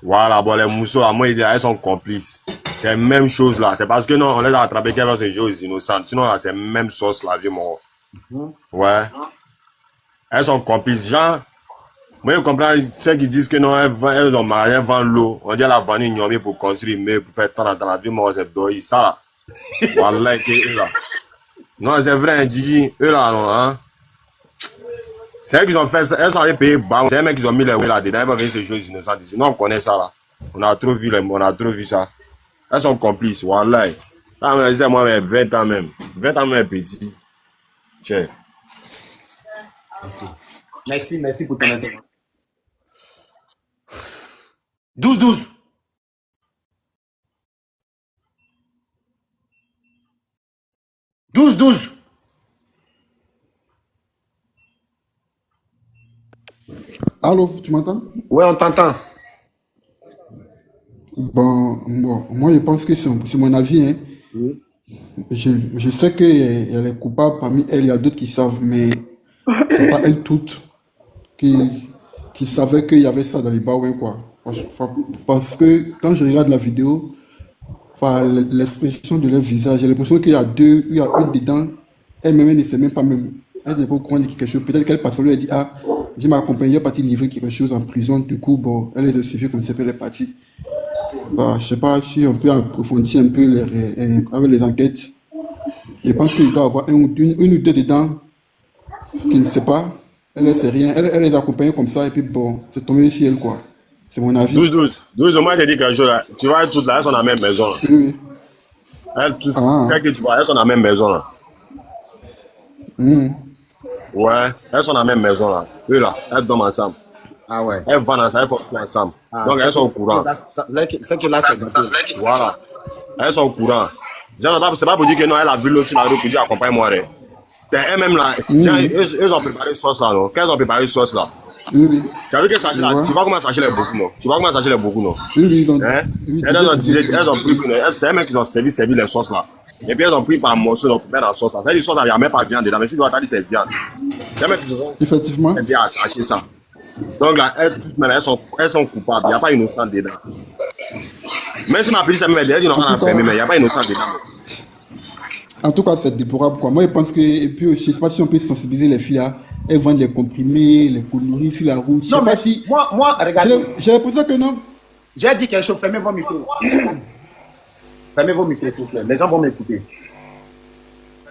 Voilà, bon, les mousseaux, là, moi, elles sont complices. C'est la même chose, là. C'est parce que non, on les a attrapés qu'elles vont se jouer aux innocentes. Sinon, là, c'est la même sauce, là, vieux mon. Ouais. Elles sont complices. Genre, moi, je comprends ceux qui disent que non, elles ont marié, elles vendent l'eau. On dit à la vanille ignorée pour construire, mais pour faire tant dans la vie, moi, c'est doy. Ça, là. Voilà, eux, là. Non, c'est vrai, Didi. Eux, là, non, hein. C'est elles qui ont fait ça. Elles sont allées payer bas. C'est elles mêmes qui ont mis les là-dedans. Elles vont venir se jouer aux innocentes ici. Non, on connaît ça, là. On a trop vu ça. Elles sont complices, voilà. Ah, mais c'est moi, mais 20 ans même. 20 ans même petit. Tiens. Merci pour ton intervention. 12-12. Allô, tu m'entends? Ouais, on t'entend. Bon, moi je pense que c'est mon avis. Hein. Oui. Je sais qu'elle est coupable, parmi elles, il y a d'autres qui savent, mais c'est pas elles toutes qui savaient qu'il y avait ça dans les baouins, quoi. Parce que quand je regarde la vidéo, par l'expression de leur visage, j'ai l'impression qu'il y a il y a une dedans, elle-même, elle ne sait même pas même. Elle n'est pas au courant de quelque chose. Peut-être qu'elle passe lui, elle dit, ah, j'ai ma compagnie, elle est partie livrer quelque chose en prison, du coup, bon, elle est suivie comme ça, elle est partie. Bah, je sais pas si on peut approfondir un peu avec les enquêtes. Je pense qu'il doit y avoir une ou deux dedans qui ne sait pas. Elle ne sait rien. Elle les accompagne comme ça et puis bon, c'est tombé ici elle quoi. C'est mon avis. 12, moi, je te dis quelque chose là. Tu vois, elles toutes là, elles sont dans la même maison là. Oui, oui. Elles toutes, Ah. celles que tu vois, elles sont dans la même maison là. Ouais, elles sont dans la même maison là. Eux là, elles dorment ensemble. Ah ouais. Elles vendent ensemble, elles font tout ensemble. Donc elles sont au courant. C'est que là, c'est Voilà. Elles sont au courant. C'est pas pour dire que non, elle a vu l'eau sur la rue pour dire accompagne-moi. C'est elles-mêmes là. Eux ont préparé sauce là, non? Qu'elles ont préparé sauce là? Oui, oui. Tu as vu que Sachi là, tu vois comment Sachi est beaucoup, non? Tu vois comment Sachi est beaucoup, non? Oui, oui, ils ont. Hein? Oui, Elles ont pris, c'est elles-mêmes qui ont servi les sauces là. Et puis elles ont pris par morceaux donc, pour faire la sauce là. C'est-à-dire, sauce là, il n'y a même pas de viande dedans. Mais si tu vois, t'as dit c'est viande. C'est elles-mêmes qui se sont Effectivement. bien attaché ça. Donc là, elles sont coupables. Il n'y a pas innocent dedans. Même si ma petite s'est dit, on va la fermer, mais il n'y a pas innocent dedans. En tout cas, c'est déplorable quoi. Moi, je pense que, et puis aussi, je sais pas si on peut sensibiliser les filles là. Elles vendent les comprimés, les conneries sur la route. Je sais Non, mais pas si. moi, regardez. J'ai l'impression que non. J'ai dit quelque chose, fermez vos micros. Fermez vos micros, s'il vous plaît. Les gens vont m'écouter.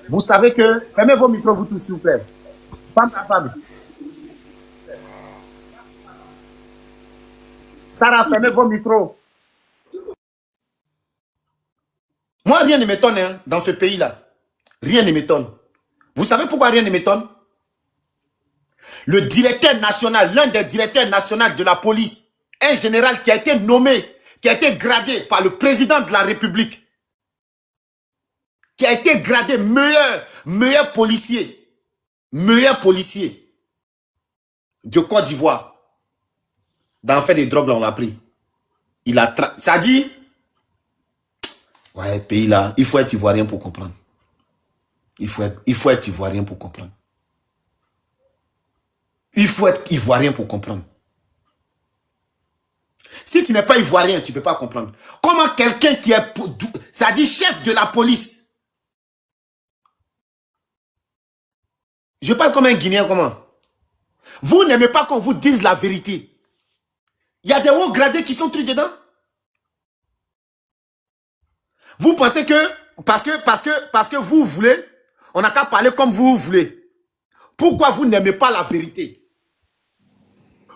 Vous savez que, fermez vos micros, vous tous, s'il vous plaît. Pas sa femme. Sarah, fermez vos micros. Moi, rien ne m'étonne hein, dans ce pays-là. Rien ne m'étonne. Vous savez pourquoi rien ne m'étonne? Le directeur national, l'un des directeurs nationaux de la police, un général qui a été nommé, qui a été gradé par le président de la République, qui a été gradé meilleur policier de Côte d'Ivoire. Dans l'affaire des drogues, là, on l'a pris. Ça dit, ouais, pays là, il faut être ivoirien pour comprendre. Il faut être ivoirien pour comprendre. Il faut être ivoirien pour comprendre. Si tu n'es pas ivoirien, tu ne peux pas comprendre. Comment quelqu'un qui est, ça dit chef de la police. Je parle comme un Guinéen, comment? Vous n'aimez pas qu'on vous dise la vérité. Il y a des hauts gradés qui sont trucs dedans. Vous pensez que, parce que vous voulez, on n'a qu'à parler comme vous voulez. Pourquoi vous n'aimez pas la vérité?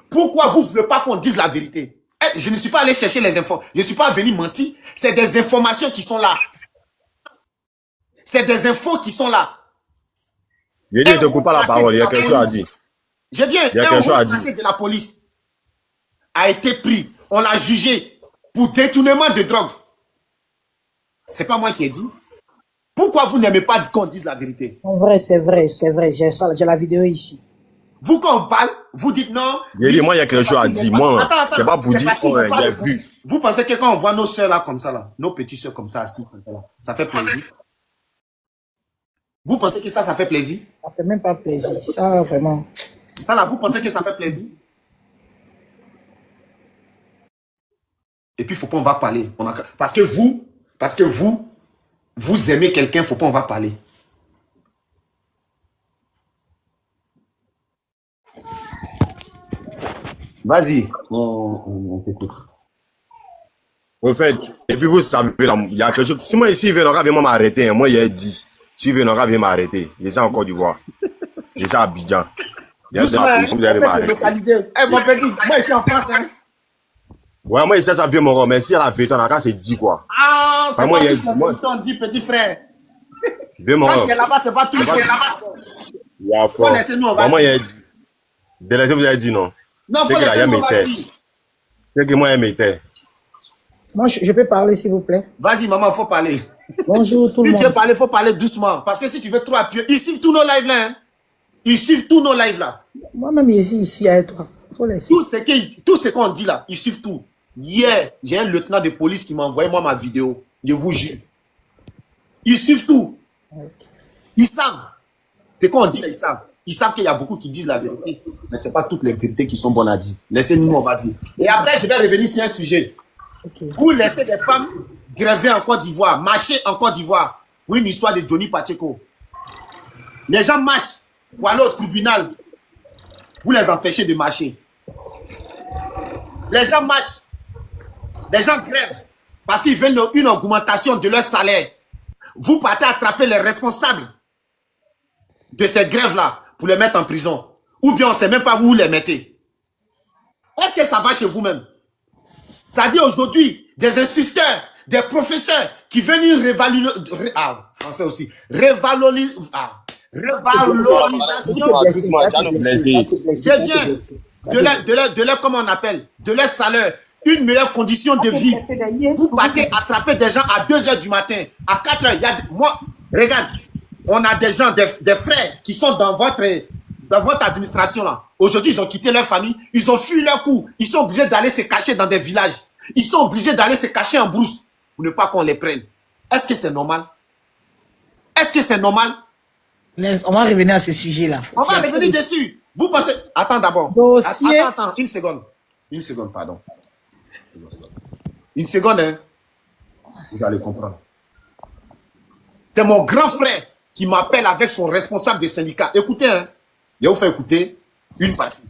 Pourquoi vous ne voulez pas qu'on dise la vérité? Je ne suis pas allé chercher les infos. Je ne suis pas venu mentir. C'est des informations qui sont là. C'est des infos qui sont là. Je dis, ne te coupe pas la parole, il y a quelque chose à dire. Je viens, un haut placé de la police a été pris. On l'a jugé pour détournement de drogue. C'est pas moi qui ai dit. Pourquoi vous n'aimez pas qu'on dise la vérité? C'est vrai. J'ai la vidéo ici. Vous, quand on parle, vous dites non. Je dis, moi, il y a quelque chose à dire. Moi, c'est pas pour dire qu'on a vu. Vous pensez que quand on voit nos soeurs là comme ça, là, nos petites soeurs comme ça, assis, ça fait plaisir? Vous pensez que ça fait plaisir? Ça fait même pas plaisir. Ça, vraiment. Ça là, vous pensez que ça fait plaisir? Et puis, il ne faut pas, on va parler. Parce que vous aimez quelqu'un, il ne faut pas, on va parler. Vas-y, on t'écoute. Au fait, et puis vous savez, là, il y a quelque chose. Si moi, ici, Vénora vient m'arrêter, moi, il y a 10. Si Vénora vient m'arrêter, j'ai ça en Côte d'Ivoire. J'ai ça à Abidjan. Doucement, hein, mon petit, moi, ici en France, hein. Ouais, moi, ça vient mon rôle, mais si elle a fait ton accord, c'est 10 quoi. Ah, c'est moi, pas il y a tout le temps dit, petit frère. Viens mon Quand rôle. tu es là-bas, c'est pas tout le temps. Faut laisser-nous, on va moi, il y dire. a. Délaissez, vous avez dit non. Non, C'est faut que là, il y a laisser-nous, mes on va terres. dire. C'est que moi, il y a mes terres. Moi, je peux parler, s'il vous plaît. Vas-y, maman, il faut parler. Bonjour tout le Si tu veux monde. parler, il faut parler doucement. Parce que si tu veux trop appuyer, ils suivent tous nos lives là. Hein. Ils suivent tous nos lives là. Moi-même, je suis ici avec toi. Faut laisser. Tout ce qu'on dit là, ils suivent tout. Hier, j'ai un lieutenant de police qui m'a envoyé moi ma vidéo. Je vous jure. Ils suivent tout. Ils savent. Ce qu'on dit là, ils savent. Ils savent qu'il y a beaucoup qui disent la vérité. Mais ce n'est pas toutes les vérités qui sont bonnes à dire. Laissez-nous, on va dire. Et après, je vais revenir sur un sujet. Okay. Vous laissez des femmes gréver en Côte d'Ivoire, marcher en Côte d'Ivoire. Oui, une histoire de Johnny Pacheco. Les gens marchent pour aller au tribunal. Vous les empêchez de marcher. Les gens marchent. Les gens grèvent parce qu'ils veulent une augmentation de leur salaire. Vous partez attraper les responsables de ces grèves-là pour les mettre en prison. Ou bien on ne sait même pas où vous les mettez. Est-ce que ça va chez vous-même? C'est-à-dire aujourd'hui, des instituteurs, des professeurs qui viennent révaloriser... français aussi. Révalorisation. De leur, comment on appelle? De leur salaire. Une meilleure condition de vie. Vous partez attraper des gens à 2 h du matin, à 4 h. Moi, regarde, on a des gens, des frères qui sont dans votre administration là. Aujourd'hui, ils ont quitté leur famille, ils ont fui leur coup. Ils sont obligés d'aller se cacher dans des villages. Ils sont obligés d'aller se cacher en brousse pour ne pas qu'on les prenne. Est-ce que c'est normal? Est-ce que c'est normal? On va revenir à ce sujet-là. On va revenir dessus. Vous pensez... Attends d'abord. Dossier. Attends, une seconde. Une seconde, pardon. Une seconde, hein. Vous allez comprendre. C'est mon grand frère qui m'appelle avec son responsable de syndicat. Écoutez, hein. Je vais vous faire écouter une partie.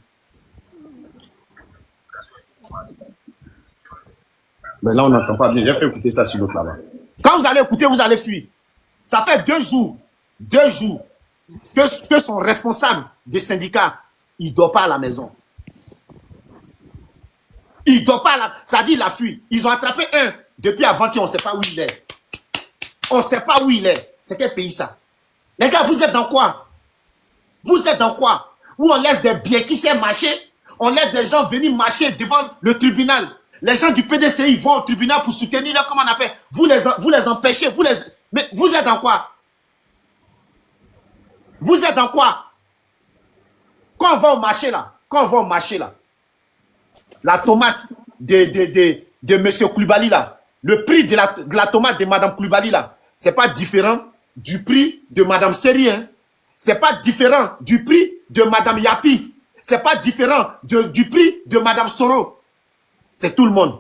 Mais là, on n'entend pas bien. Je vais faire écouter ça sur l'autre là-bas. Quand vous allez écouter, vous allez fuir. Ça fait 2 jours que son responsable de syndicat, il ne dort pas à la maison. Il ne dort pas à la... Ça dit, il a fui. Ils ont attrapé un. Depuis avant-hier, on ne sait pas où il est. On ne sait pas où il est. C'est quel pays ça? Les gars, vous êtes dans quoi? Vous êtes dans quoi? Où on laisse des biens qui savent marcher? On laisse des gens venir marcher devant le tribunal. Les gens du PDCI vont au tribunal pour soutenir leur, comment on appelle? Vous les empêchez. Mais vous êtes dans quoi? Vous êtes dans quoi? Quand on va au marché là, la tomate de M. Koulibaly là, le prix de la tomate de Mme Koulibaly là, c'est pas différent du prix de Mme Seri. Hein? C'est pas différent du prix de Mme Yapi. C'est pas différent du prix de Mme Soro. C'est tout le monde.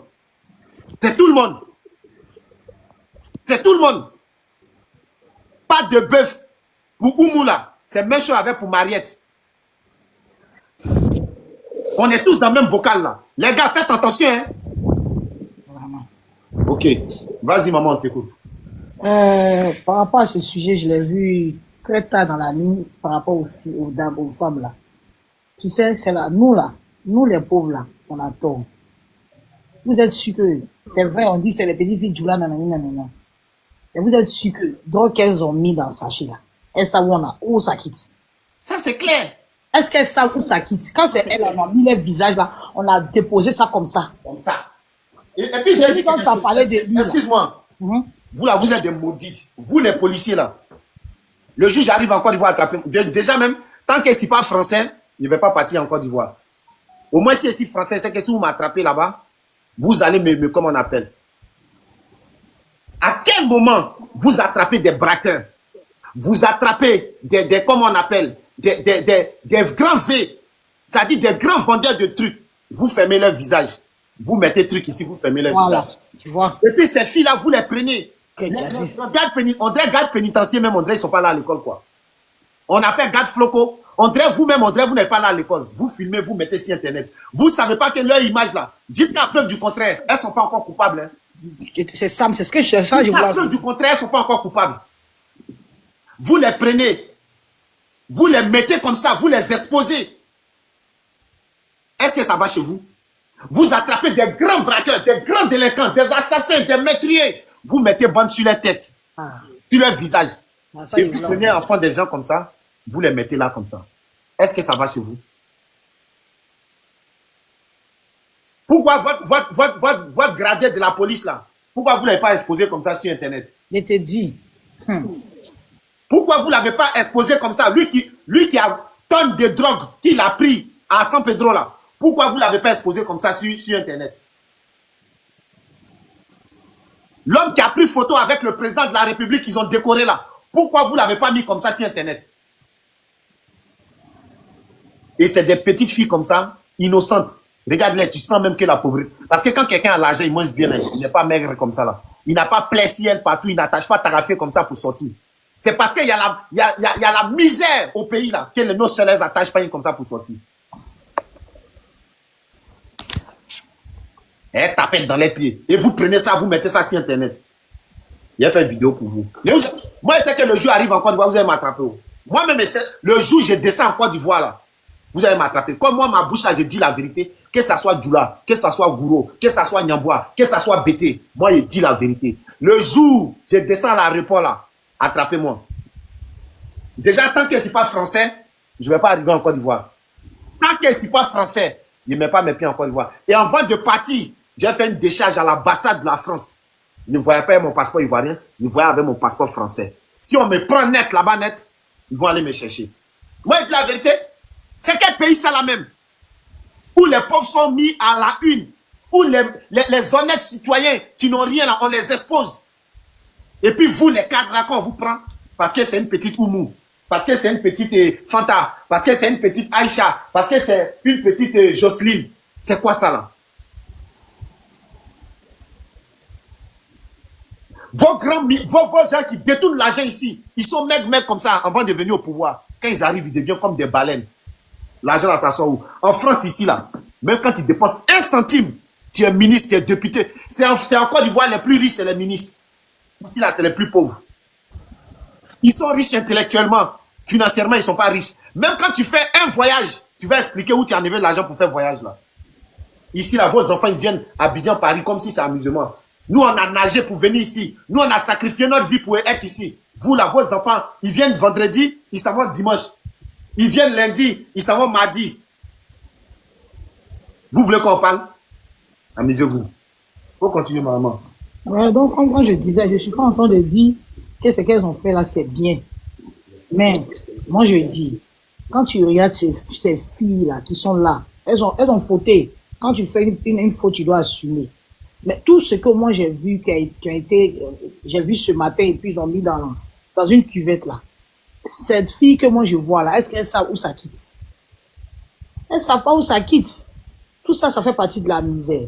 C'est tout le monde. C'est tout le monde. Pas de bœuf pour Oumoula. C'est même chose avec pour Mariette. On est tous dans le même bocal là. Les gars, faites attention. Hein? Ok. Vas-y, maman, on t'écoute. Par rapport à ce sujet, je l'ai vu très tard dans la nuit par rapport aux femmes là. Tu sais, c'est là, nous les pauvres là, on a tort. Vous êtes sûr que, c'est vrai, on dit c'est les petites filles du là, nanana. Et vous êtes sûr que, drogue qu'elles ont mis dans le sachet là, elles savent où ça quitte. Ça, c'est clair. Est-ce qu'elles savent où ça quitte? Quand c'est elles, on a mis les visages là, on a déposé ça comme ça. Comme ça. Et puis, j'ai dit quand tu as parlé de lui. Excuse-moi. Vous là, vous êtes des maudits. Vous, les policiers là. Le juge arrive en Côte d'Ivoire à attraper. Déjà même, tant que c'est pas français, il ne va pas partir en Côte d'Ivoire. Au moins, si c'est français, c'est que si vous m'attrapez là-bas, vous allez comment on appelle? À quel moment vous attrapez des braqueurs? Vous attrapez comment on appelle? Des grands V, c'est-à-dire des grands vendeurs de trucs. Vous fermez leur visage. Vous mettez truc ici, vous fermez les Voilà, visages. tu vois. Et puis ces filles-là, vous les prenez. Que tu as vu. On dirait garde pénitentiaire même, on dirait ils ne sont pas là à l'école, quoi. On appelle garde floco. On dirait vous-même, on dirait vous n'êtes pas là à l'école. Vous filmez, vous mettez sur Internet. Vous ne savez pas que leur image là, jusqu'à preuve du contraire, elles ne sont pas encore coupables. Hein. C'est ça, c'est ce que je Jusqu'à voulais. preuve du contraire, elles ne sont pas encore coupables. Vous les prenez, vous les mettez comme ça, vous les exposez. Est-ce que ça va chez vous? Vous attrapez des grands braqueurs, des grands délinquants, des assassins, des meurtriers. Vous mettez bande sur leur tête, sur leur visage. Ça, Et vous prenez enfant des gens comme ça, vous les mettez là comme ça. Est-ce que ça va chez vous? Pourquoi votre gradé de la police là, pourquoi vous ne l'avez pas exposé comme ça sur Internet? Je te dis. Pourquoi vous ne l'avez pas exposé comme ça? Lui qui a tonnes de drogue qu'il a pris à San Pedro là, pourquoi vous ne l'avez pas exposé comme ça sur Internet? L'homme qui a pris photo avec le président de la République, ils ont décoré là. Pourquoi vous ne l'avez pas mis comme ça sur Internet? Et c'est des petites filles comme ça, innocentes. Regarde-les, tu sens même que la pauvreté. Parce que quand quelqu'un a l'argent, il mange bien. Il n'est pas maigre comme ça là. Il n'a pas plessiel partout, il n'attache pas tarafé comme ça pour sortir. C'est parce qu'il y a la misère au pays là, que nos seuls les attachent pas comme ça pour sortir. Elle tapette dans les pieds. Et vous prenez ça, vous mettez ça sur Internet. Il a fait une vidéo pour vous. Moi, je sais que le jour arrive en Côte d'Ivoire, vous allez m'attraper. Moi-même, le jour où je descends en Côte d'Ivoire, là, vous allez m'attraper. Comme moi, ma bouche, là, je dis la vérité. Que ça soit Djoula, que ça soit Gouro, que ça soit Nyambois, que ça soit Bété. Moi, je dis la vérité. Le jour où je descends à l'aéroport, là, attrapez-moi. Déjà, tant que ce n'est pas français, je ne vais pas arriver en Côte d'Ivoire. Tant que ce n'est pas français, je ne mets pas mes pieds en Côte d'Ivoire. Et avant de partir, j'ai fait une décharge à l'ambassade de la France. Je ne voyais pas mon passeport ivoirien, je voyais avec mon passeport français. Si on me prend net là-bas, net, ils vont aller me chercher. Moi, je dis la vérité, c'est quel pays ça là même? Où les pauvres sont mis à la une, où les honnêtes citoyens qui n'ont rien là, on les expose. Et puis vous, les cadres là, qu'on vous prend, parce que c'est une petite Oumou, parce que c'est une petite Fanta, parce que c'est une petite Aïcha, parce que c'est une petite Jocelyne. C'est quoi ça là? Vos gens qui détournent l'argent ici, ils sont mecs comme ça avant de venir au pouvoir. Quand ils arrivent, ils deviennent comme des baleines. L'argent là, ça sort où? En France ici là, même quand tu dépenses 1 centime, tu es ministre, tu es député. C'est en Côte d'Ivoire, les plus riches, c'est les ministres. Ici là, c'est les plus pauvres. Ils sont riches intellectuellement, financièrement, ils ne sont pas riches. Même quand tu fais un voyage, tu vas expliquer où tu as enlevé l'argent pour faire voyage là. Ici là, vos enfants, ils viennent à Abidjan, Paris, comme si c'est amusement. Nous, on a nagé pour venir ici. Nous, on a sacrifié notre vie pour être ici. Vous, là, vos enfants, ils viennent vendredi, ils s'en vont dimanche. Ils viennent lundi, ils s'en vont mardi. Vous voulez qu'on parle? Amusez-vous. Il faut continuer, maman. Ouais, donc, comme je disais, je ne suis pas en train de dire que ce qu'elles ont fait là, c'est bien. Mais, moi, je dis, quand tu regardes ces filles-là qui sont là, elles ont fauté. Quand tu fais une faute, tu dois assumer. Mais tout ce que moi j'ai vu j'ai vu ce matin et puis ils ont mis dans une cuvette là. Cette fille que moi je vois là, est-ce qu'elle sait où ça quitte? Elle ne sait pas où ça quitte. Tout ça, ça fait partie de la misère.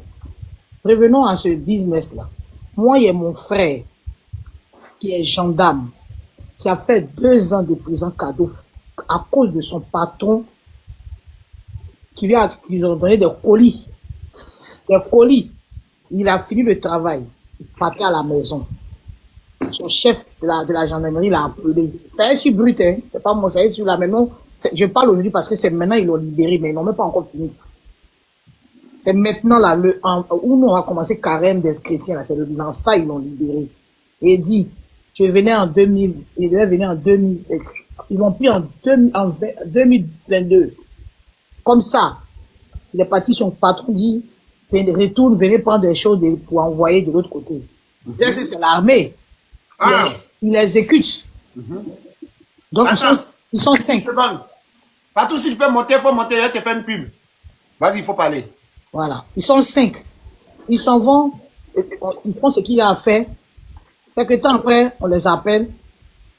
Revenons à ce business là. Moi, il y a mon frère qui est gendarme, qui a fait 2 ans de prison cadeau à cause de son patron qui lui a donné des colis. Des colis. Il a fini le travail. Il partait à la maison. Son chef de la gendarmerie l'a appelé. Ça est sur brut, hein. C'est pas moi, ça est sur la maison. Je parle aujourd'hui parce que c'est maintenant ils l'ont libéré, mais ils n'ont même pas encore fini ça. C'est maintenant là, où nous on a commencé carême des chrétiens, là, c'est dans ça ils l'ont libéré. Et il dit, je venais en 2000, il devait venir en 2000, ils l'ont pris en 2022. Comme ça, il est parti, son patron dit, retourne, venez prendre des choses pour envoyer de l'autre côté. C'est l'armée. Il exécute. Donc, ils sont 5. Partout, si tu peux monter, il faut monter, il te fait une pub. Vas-y, il faut parler. Voilà. Ils sont 5. Ils s'en vont, ils font ce qu'il y a à faire. Quelques temps après, on les appelle.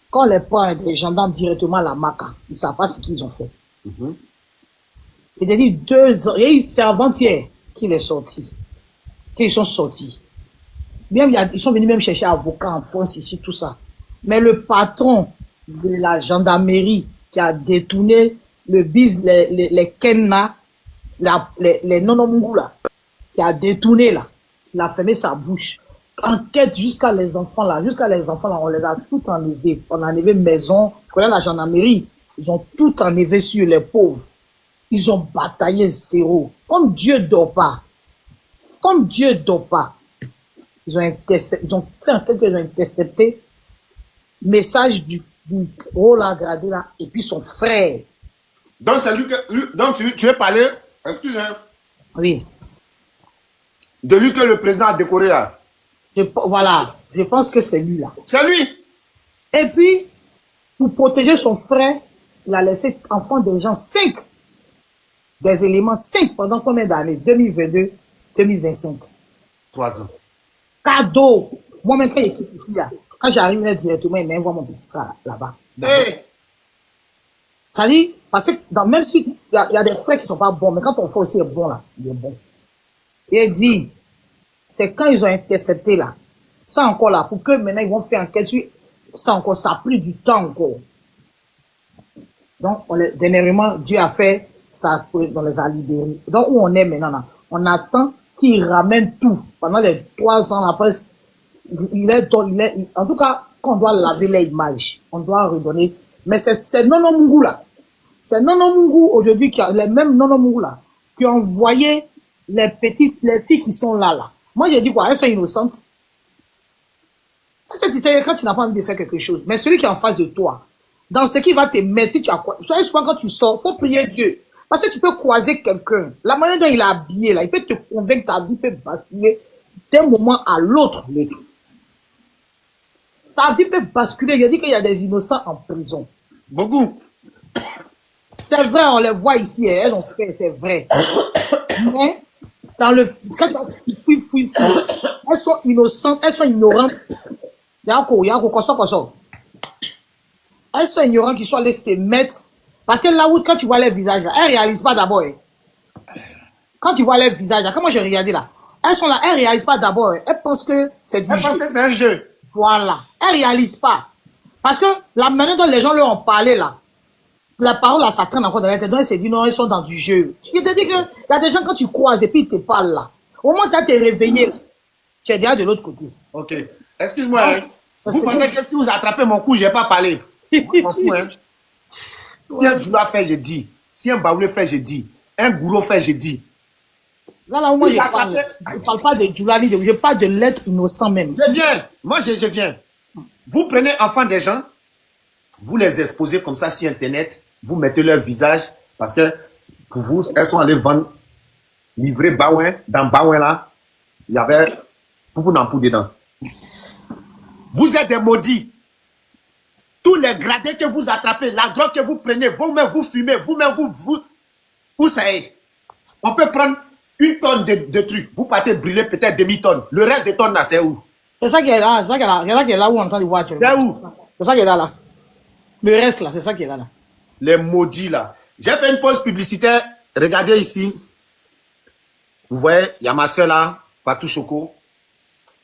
Quand on les prend, les gendarmes directement à la Maca, ils ne savent pas ce qu'ils ont fait. Il a dit 2 ans, c'est avant-hier qu'il est sorti. qu'ils sont sortis. Bien, ils sont venus même chercher avocat en France, ici, tout ça. Mais le patron de la gendarmerie qui a détourné les Kenna, les Nonomungou là, qui a détourné là, il a fermé sa bouche. Enquête jusqu'à les enfants là, on les a tout enlevés. On a enlevé maison, voilà la gendarmerie, ils ont tout enlevé sur les pauvres. Ils ont bataillé zéro. Comme Dieu dort pas. Ils ont fait en fait qu'ils ont intercepté message du haut là, gradé là, et puis son frère. Donc c'est donc tu veux parler, excusez-moi. Oui. De lui que le président a décoré là. Voilà, je pense que c'est lui là. C'est lui. Et puis, pour protéger son frère, il a laissé enfant des gens 5. Des éléments 5 pendant combien d'années? 2022, 2025. 3 ans. Cadeau. Moi-même, quand j'équipe ici, là, quand j'arrive là directement, il m'envoie mon petit frère là-bas. Hey. Ça dit, parce que même si il y a des frères qui sont pas bons, mais quand ton frère aussi est bon là, il est bon. Et il dit, c'est quand ils ont intercepté là, ça encore là, pour que maintenant ils vont faire enquête, ça encore, ça a pris du temps encore. Donc, dernièrement, Dieu a fait ça, on les a libérés. Donc, où on est maintenant là, on attend qu'ils ramènent tout. Pendant les 3 ans après, en tout cas, qu'on doit laver les images, on doit redonner. Mais c'est Nonomungou là. C'est Nonomungou aujourd'hui, les mêmes Nonomungou là, qui ont envoyé les filles qui sont là. Moi, j'ai dit quoi, elles sont innocentes. Parce que tu sais, quand tu n'as pas envie de faire quelque chose, mais celui qui est en face de toi, dans ce qui va te mettre, si tu as quoi, souvent quand tu sors, faut prier Dieu. Parce que tu peux croiser quelqu'un. La manière dont il est habillé là, il peut te convaincre, ta vie peut basculer d'un moment à l'autre. Ta vie peut basculer. Il a dit qu'il y a des innocents en prison. Beaucoup. C'est vrai, on les voit ici, elles ont fait, c'est vrai. Mais, quand fouille, elles sont innocentes, elles sont ignorantes. Elles sont ignorantes qui sont allées se mettre. Parce que là où, quand tu vois les visages, là, elles ne réalisent pas d'abord. Quand tu vois les visages, là, comment je regardais là, elles sont là, elles ne réalisent pas d'abord. Elles pensent que c'est du jeu. Elles pensent que c'est un jeu. Voilà. Elles ne réalisent pas. Parce que la manière dont les gens leur ont parlé là, la parole là, ça traîne encore dans la tête. Donc, elle s'est dit non, ils sont dans du jeu. Je te dis que il y a des gens quand tu croises et puis ils te parlent là. Au moment où tu as été réveillé, tu es déjà de l'autre côté. Ok. Excuse-moi. Hein. Vous pensez que si vous attrapez mon cou, je n'ai pas parlé. Moi, je m'en fous, hein. Si un Djoula fait, je dis. Si un Baoulé fait, je dis. Un Gouro fait, je dis. Là, moi, je ne parle pas de Djoula, je parle de l'être innocent même. Je viens. Moi, je viens. Vous prenez enfants des gens, vous les exposez comme ça sur Internet, vous mettez leur visage, parce que pour vous, elles sont allées vendre, livrer Baouin. Dans Baouin, là, il y avait Poupou Nampou dedans. Vous êtes des maudits. Tous les gradés que vous attrapez, la drogue que vous prenez, vous-même vous fumez, vous-même vous savez. On peut prendre 1 tonne de trucs. Vous partez brûler peut-être demi-tonne. Le reste de tonne là, c'est où? C'est ça qui est là, c'est ça qui est là où on entend les voitures. C'est où? C'est ça qui est là. Le reste là, c'est ça qui est là. Les maudits là. J'ai fait une pause publicitaire. Regardez ici. Vous voyez, il y a ma soeur là, Patou Choco,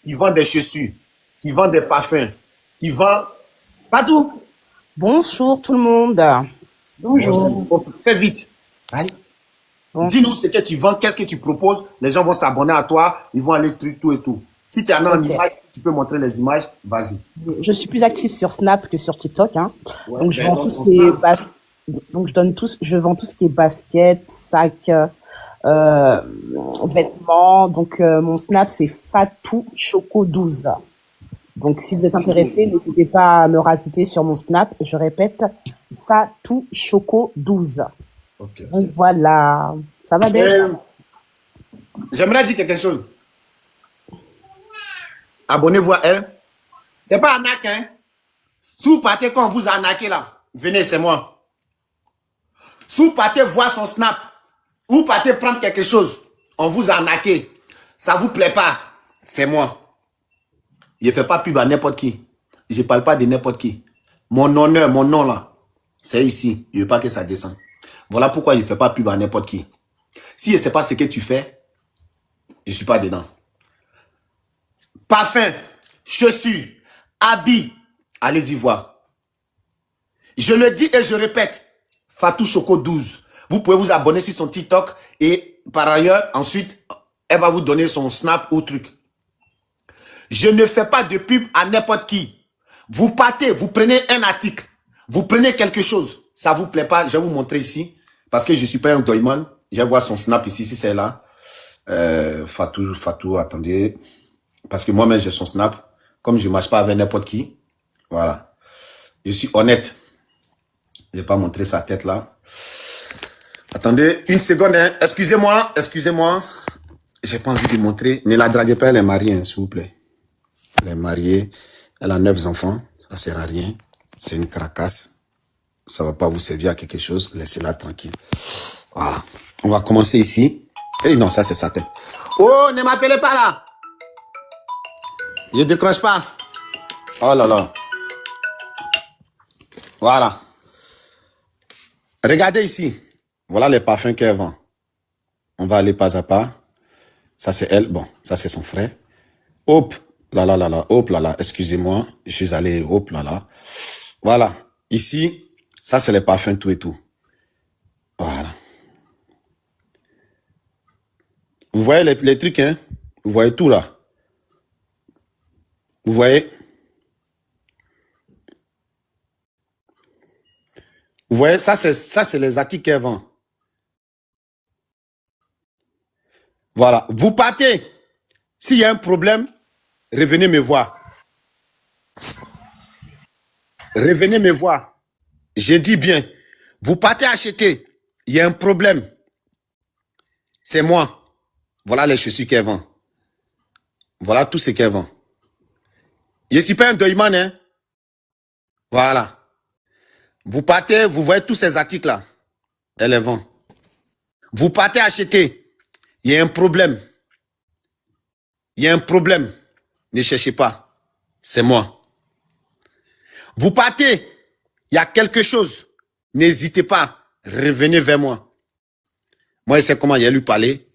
qui vend des chaussures, qui vend des parfums, qui vend... Patou. Bonjour tout le monde. Bonjour. Fais vite. Allez. Bonjour. Dis-nous ce que tu vends, qu'est-ce que tu proposes. Les gens vont s'abonner à toi, ils vont aller tout et tout. Si tu en as une image, tu peux montrer les images, vas-y. Je suis plus active sur Snap que sur TikTok. Hein. Ouais, donc, je vends tout ce qui est je vends tout ce qui est basket, sac, vêtements. Donc, mon Snap, c'est Fatou Choco 12. Donc, si vous êtes intéressé, n'hésitez pas à me rajouter sur mon Snap. Je répète, Fatou Choco 12. Okay. Donc, voilà. Ça va bien. J'aimerais dire quelque chose. Abonnez-vous à elle. C'est pas arnaque, hein. Si vous partez quand on vous a arnaqué là, venez, c'est moi. Si vous partez voir son Snap, vous partez prendre quelque chose, on vous a arnaqué, ça vous plaît pas, c'est moi. Je ne fais pas pub à n'importe qui. Je ne parle pas de n'importe qui. Mon honneur, mon nom là, c'est ici. Je ne veux pas que ça descende. Voilà pourquoi je ne fais pas pub à n'importe qui. Si je ne sais pas ce que tu fais, je ne suis pas dedans. parfum, chaussures, habits, allez-y voir. Je le dis et je répète, Fatou Choco 12. Vous pouvez vous abonner sur son TikTok et par ailleurs, ensuite, elle va vous donner son Snap ou truc. Je ne fais pas de pub à n'importe qui. Vous partez, vous prenez un article, vous prenez quelque chose, ça ne vous plaît pas, je vais vous montrer ici, parce que je ne suis pas un doyman. Je vais voir son Snap ici, si c'est là. Fatou, attendez. Parce que moi-même, j'ai son Snap. Comme je ne marche pas avec n'importe qui. Voilà. Je suis honnête. Je ne vais pas montrer sa tête là. Attendez, une seconde. Hein. Excusez-moi. J'ai pas envie de montrer. Ne la draguez pas, elle est mariée, hein, s'il vous plaît. Elle est mariée. Elle a 9 enfants. Ça ne sert à rien. C'est une cracasse. Ça ne va pas vous servir à quelque chose. Laissez-la tranquille. Voilà. On va commencer ici. Et non, ça c'est sa tête. Oh, ne m'appelez pas là. Je ne décroche pas. Oh là là. Voilà. Regardez ici. Voilà les parfums qu'elle vend. On va aller pas à pas. Ça c'est elle. Bon, ça c'est son frère. Hop, là. Hop, là. Excusez-moi. Je suis allé, hop, là. Voilà. Ici, ça c'est les parfums tout et tout. Voilà. Vous voyez les trucs, hein? Vous voyez tout là. Vous voyez? Vous voyez, ça c'est les articles qu'elle vend. Voilà. Vous partez. S'il y a un problème, revenez me voir. Revenez me voir. J'ai dit bien. Vous partez acheter. Il y a un problème. C'est moi. Voilà les chaussures qu'elle vend. Voilà tout ce qu'elle vend. Je ne suis pas un doyman, hein. Voilà. Vous partez, vous voyez tous ces articles-là. Elle les vend. Vous partez acheter. Il y a un problème. Il y a un problème. Ne cherchez pas. C'est moi. Vous partez. Il y a quelque chose. N'hésitez pas. Revenez vers moi. Moi, je sais comment il a lui parler.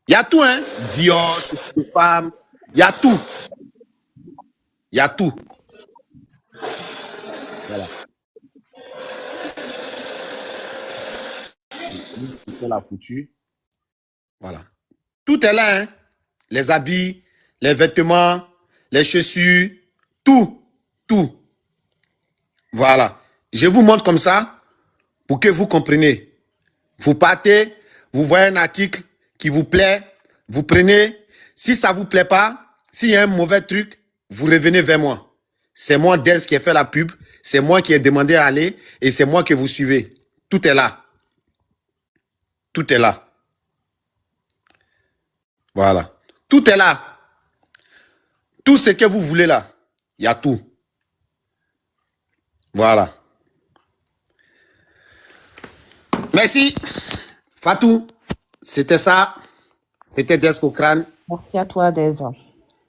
Il y a tout, hein. Dior, souci de femme. Il y a tout. Il y a tout. Voilà. C'est la couture. Voilà. Tout est là, hein. Les habits, les vêtements, les chaussures, tout. Voilà. Je vous montre comme ça pour que vous compreniez. Vous partez, vous voyez un article qui vous plaît, vous prenez. Si ça ne vous plaît pas, s'il y a un mauvais truc, vous revenez vers moi. C'est moi, Dez, qui ai fait la pub. C'est moi qui ai demandé à aller et c'est moi que vous suivez. Tout est là. Tout est là. Voilà. Tout est là. Tout ce que vous voulez là, il y a tout. Voilà. Merci. Fatou, c'était ça. C'était Dez Cochrane. Merci à toi, Dez.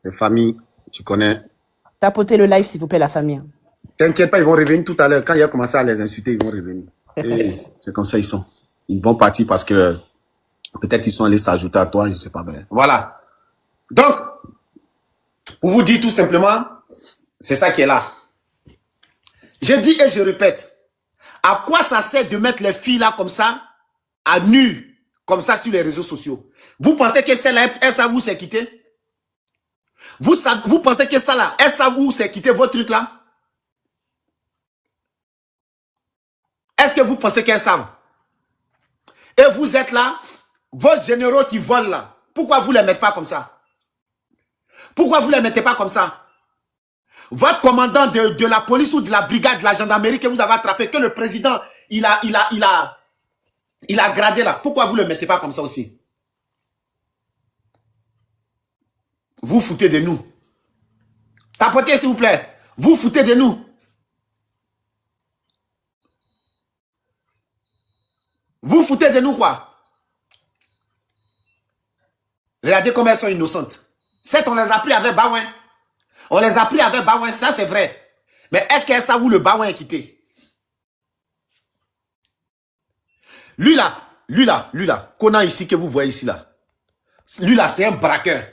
Les familles, tu connais. Tapotez le live, s'il vous plaît, la famille. T'inquiète pas, ils vont revenir tout à l'heure. Quand il a commencé à les insulter, ils vont revenir. Et c'est comme ça ils sont. Ils vont partir parce que peut-être ils sont allés s'ajouter à toi, je ne sais pas bien. Voilà. Donc, pour vous dire tout simplement, c'est ça qui est là. Je dis et je répète, à quoi ça sert de mettre les filles là comme ça, à nu, comme ça sur les réseaux sociaux? Vous pensez que celle-là, elle savent où c'est quitté? Vous pensez que ça là, elle savent où c'est quitté votre truc là? Est-ce que vous pensez qu'elles savent? Et vous êtes là, vos généraux qui volent là, pourquoi vous ne les mettez pas comme ça? Pourquoi vous ne les mettez pas comme ça? Votre commandant de la police ou de la brigade de la gendarmerie que vous avez attrapé, que le président, il a gradé là, pourquoi vous ne le mettez pas comme ça aussi? Vous foutez de nous. Tapotez s'il vous plaît. Vous foutez de nous. Vous foutez de nous quoi? Regardez comment elles sont innocentes. Certes, on les a pris avec Baouin. On les a pris avec Baouin, ça c'est vrai. Mais est-ce qu'elles savent où le Baouin est quitté? Lui là, Conan ici que vous voyez ici là. Lui là, c'est un braqueur.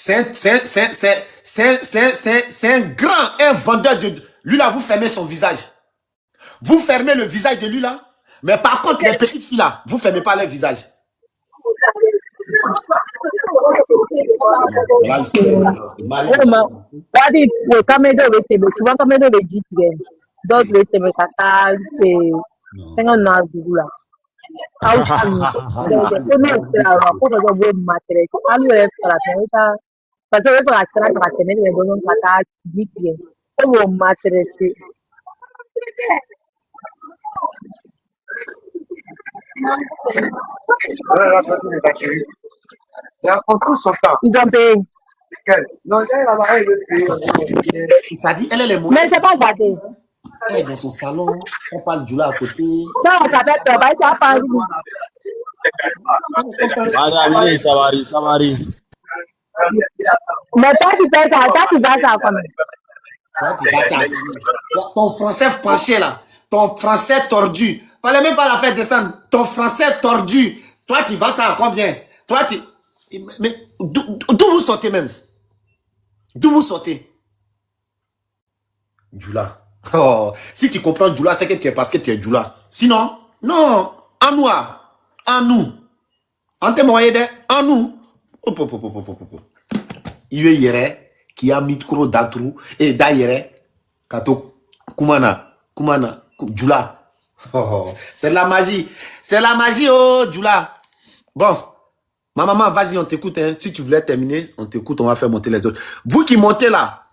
C'est un grand, un vendeur de... Lui là, vous fermez son visage. Vous fermez le visage de lui là. Mais par contre, les petites filles là, vous ne fermez pas leur visage. Ils ont payé. Ça dit, elle est Mais c'est pas gâté. Elle est dans son salon, on parle du là à côté. Ça, on s'appelle travail, ça parle. Ça varie. Mais toi, tu fais ça, toi, tu vas ça quand même. Toi, tu vas ça. Ton français penché là, ton français tordu. Fallait même pas la faire descendre. Ton français tordu. Toi, tu vas ça à combien? Toi, tu... Mais d'où vous sortez même? D'où vous sortez? Djoula. Oh, si tu comprends Djoula, c'est que tu es parce que tu es Djoula. Sinon, non. En nous. En nous. En te moyen en nous. Il y a qui a micro d'atru et d'ailleurs kato kumana Djoula. Oh, c'est de la magie. C'est la magie, oh Djoula. Bon, ma maman, vas-y, on t'écoute. Hein. Si tu voulais terminer, on t'écoute, on va faire monter les autres. Vous qui montez là,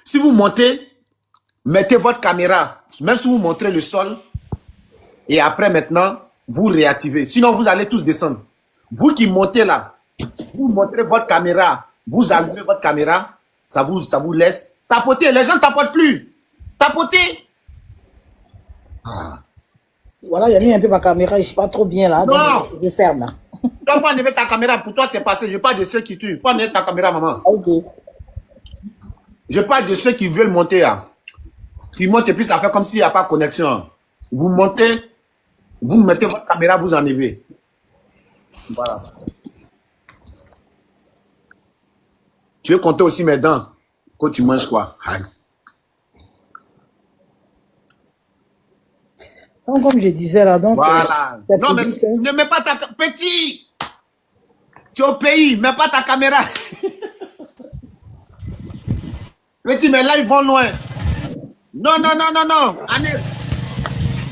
si vous montez, mettez votre caméra, même si vous montrez le sol, et après maintenant, vous réactivez. Sinon, vous allez tous descendre. Vous qui montez là, vous montrez votre caméra, vous allumez votre caméra, ça vous laisse tapoter. Les gens ne tapotent plus. Tapoter. Ah. Voilà, j'ai mis un peu ma caméra, je suis pas trop bien là. Non. Donc je ferme là. Donc, faut enlever ta caméra. Pour toi, c'est passé. Je parle de ceux qui tuent. Faut enlever ta caméra, maman. Ok. Je parle de ceux qui veulent monter. Hein. Qui montent et puis ça fait comme s'il n'y a pas de connexion. Vous montez, vous mettez votre caméra, vous enlevez. Voilà. Tu veux compter aussi mes dents quand tu manges quoi? Aïe. Donc, comme je disais là, donc. Voilà. Non, mais ne mets pas ta... Petit! Tu es au pays, mets pas ta caméra. Petit, mais là, ils vont loin. Non.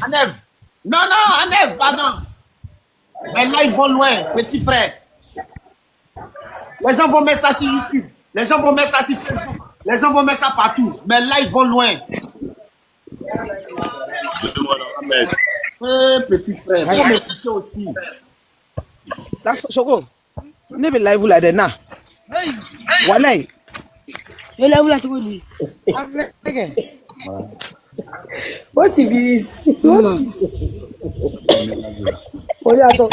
Anève. Non, Anève, pardon. Mais là, ils vont loin, petit frère. Les gens vont mettre ça sur YouTube. Les gens vont mettre ça sur Facebook. Les gens vont mettre ça partout. Mais là, ils vont loin. Petit frère, vous m'écoutez aussi. Soko, ne be live la de na. Walai. Je l'ai vu là, tu connais. What if it is? Oh, attends.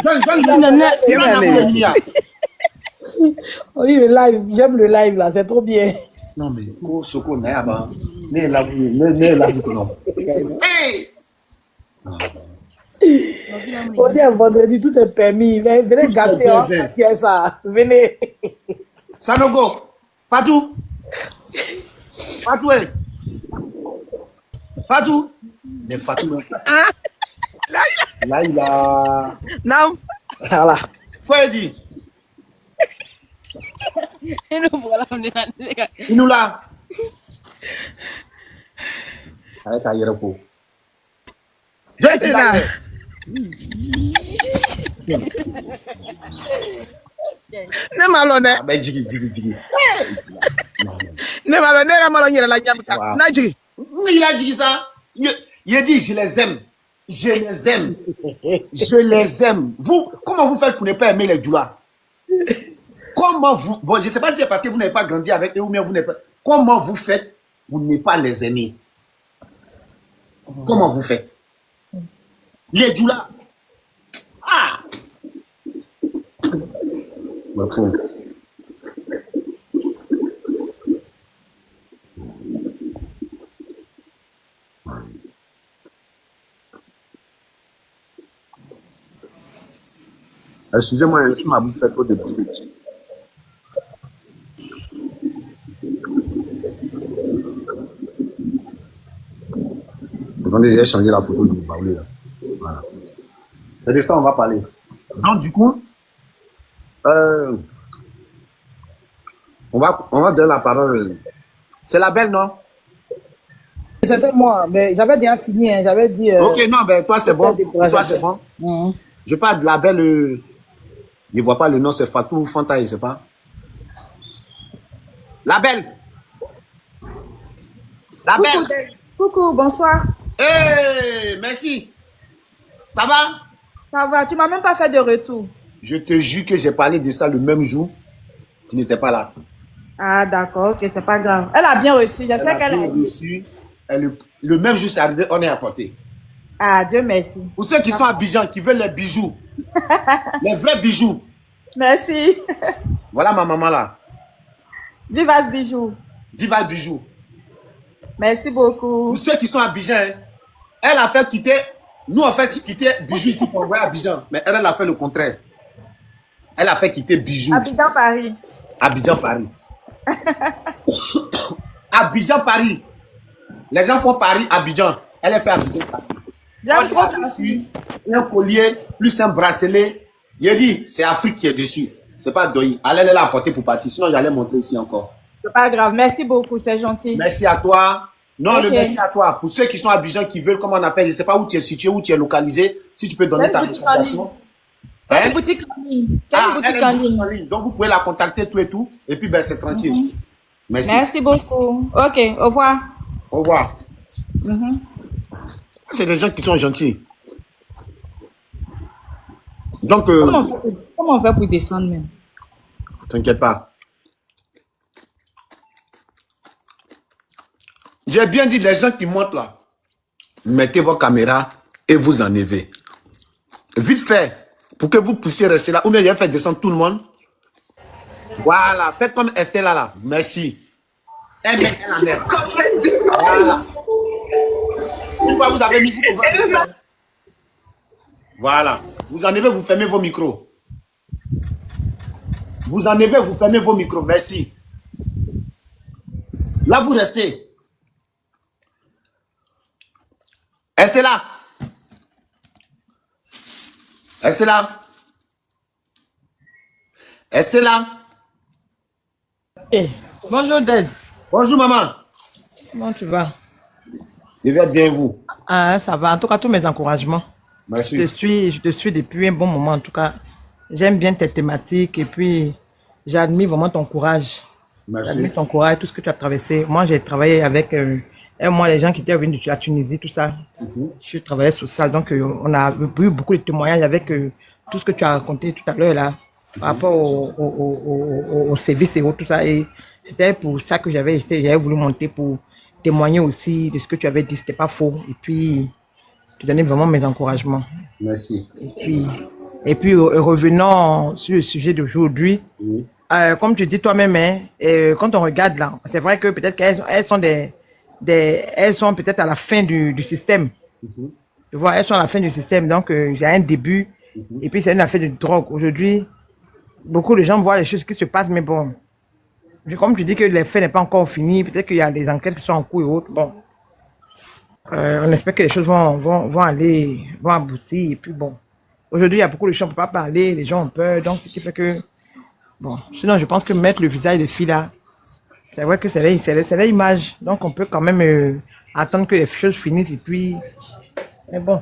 Oh, le live, j'aime le live là, c'est trop bien. Non, mais oh, Soko, n'est là. Hey! On dit un vendredi, tout est permis. Venez gâter, hein. C'est ça. Venez. Sanogo, Fatou. Mais Fatou, là, il a... Non. Voilà. Quoi il dit? Il nous l'a. Avec un yérepo. Ne malone. Ben jigi. Ne malone la malone la nyamka. Na jigi. Il a dit ça. Il a dit je les aime. Je les aime. Vous, comment vous faites pour ne pas aimer les Djoula? Comment vous... Bon, je ne sais pas si c'est parce que vous n'avez pas grandi avec eux ou bien vous n'avez pas... Comment vous faites pour ne pas les aimer? Comment vous faites? Les Djoula. Ah! Excusez-moi, je m'avoue fait trop de bruit. Attendez, j'ai changé la photo du baoulé là. Voilà. C'est de ça on va parler. Donc du coup, on va donner la parole. C'est la belle, non? C'était moi, mais j'avais déjà fini, hein, j'avais dit... Ok, non, ben toi c'est bon. Toi c'est bon. Mhm. Je parle de la belle, je ne vois pas le nom, c'est Fatou Fanta, je ne sais pas. La belle. La Coucou, belle. coucou, bonsoir. Hey, merci. Ça va? Ça va, tu m'as même pas fait de retour. Je te jure que j'ai parlé de ça le même jour. Tu n'étais pas là. Ah, d'accord, ok, c'est pas grave. Elle a bien reçu, Elle j'espère a qu'elle bien a... reçu. Le même jour, c'est arrivé, on est apporté. Ah, Dieu merci. Pour ceux qui sont à Abidjan, qui veulent les bijoux, les vrais bijoux, Merci. voilà ma maman là. Divas bijoux. Diva bijoux. Merci beaucoup. Pour ceux qui sont à Abidjan, hein, elle a fait quitter, nous on fait quitter bijoux ici pour envoyer à Abidjan, mais elle a fait le contraire. Elle a fait quitter bijoux. Abidjan, Paris. Abidjan, Paris. Abidjan, Paris. Les gens font Paris, Abidjan. Elle a fait Abidjan, Paris. J'aime trop dessus, Paris. un collier, plus un bracelet. Il dit, c'est Afrique qui est dessus. C'est pas Doyi. Elle l'a apporté pour partir. Sinon, j'allais montrer ici encore. C'est pas grave, merci beaucoup, c'est gentil. Merci à toi. Non, Ok. le merci à toi. Pour ceux qui sont à Abidjan, qui veulent, comment on appelle, je ne sais pas où tu es situé, où tu es localisé, si tu peux donner C'est ta une boutique en ligne. recommandation. C'est Hein? une boutique en ligne. C'est Ah, une boutique elle en est ligne. en ligne. Donc, vous pouvez la contacter, tout et tout. Et puis, ben, c'est tranquille. Merci. Merci beaucoup. Ok, au revoir. Au revoir. C'est des gens qui sont gentils. Donc, Comment on fait pour descendre même? t'inquiète pas. J'ai bien dit, les gens qui montent là, mettez vos caméras et vous enlevez. Vite fait, pour que vous puissiez rester là, ou bien j'ai fait descendre tout le monde. Voilà, faites comme Estelle là. Merci. Elle met elle en air. Voilà. Une fois vous avez mis voilà. Vous enlevez, vous fermez vos micros. Vous enlevez, vous fermez vos micros. Merci. Là, vous restez. Restez là. Restez là. Restez là. Eh, bonjour Dez. Bonjour, maman. Comment tu vas? Je vais bien, vous. Ah, ça va. En tout cas, tous mes encouragements. Merci. Je te suis depuis un bon moment. En tout cas, j'aime bien tes thématiques et puis j'admire vraiment ton courage. Merci. J'admire ton courage, tout ce que tu as traversé. Moi, j'ai travaillé avec moi, les gens qui étaient venus de la Tunisie, tout ça. Je travaillais sur ça. Donc, on a eu beaucoup de témoignages avec tout ce que tu as raconté tout à l'heure là, par rapport au service et tout ça. Et c'était pour ça que j'avais voulu monter pour témoigner aussi de ce que tu avais dit. C'était pas faux. Et puis, te donner vraiment mes encouragements. Merci. Et puis revenons sur le sujet d'aujourd'hui. Oui. Comme tu dis toi-même, hein, quand on regarde là, c'est vrai que peut-être qu'elles sont elles sont peut-être à la fin du système. Tu vois, elles sont à la fin du système. Donc, il y a un début. Et puis, c'est une affaire de drogue. Aujourd'hui, beaucoup de gens voient les choses qui se passent, mais bon, comme tu dis que les faits n'est pas encore fini, peut-être qu'il y a des enquêtes qui sont en cours et autres. Bon, on espère que les choses vont aboutir. Et puis bon, aujourd'hui, il y a beaucoup de gens qui ne peuvent pas parler, les gens ont peur. Donc, ce qui fait que, bon, sinon, je pense que mettre le visage des filles là, c'est vrai que c'est leur image. Donc, on peut quand même attendre que les choses finissent et puis, mais bon.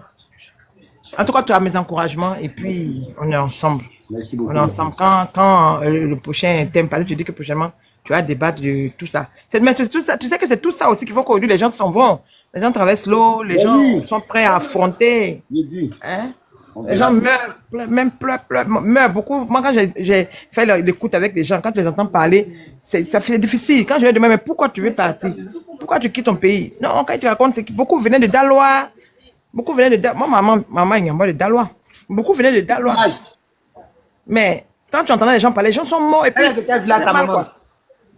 En tout cas, tu as mes encouragements et puis, on est ensemble. Merci beaucoup. On est ensemble. Quand le prochain thème, parce que tu dis que prochainement, tu vas débattre de tout ça. Mais tout ça. Tu sais que c'est tout ça aussi qu'il faut qu'aujourd'hui, les gens s'en vont. Les gens traversent l'eau, les gens sont prêts à affronter. Je dis. Hein? Les gens meurent beaucoup. Moi, quand j'ai fait l'écoute avec les gens, quand je les entends parler, ça fait difficile. Quand je leur demande, mais pourquoi tu veux partir? Pourquoi tu quittes ton pays? Non, quand tu racontes, c'est que beaucoup venaient de Daloa. Beaucoup venaient de Daloa. Moi, maman, il y a de Daloa. Beaucoup venaient de Daloa. Mais quand tu entends les gens parler, les gens sont morts. Et puis, Elle est de quel village, ta maman?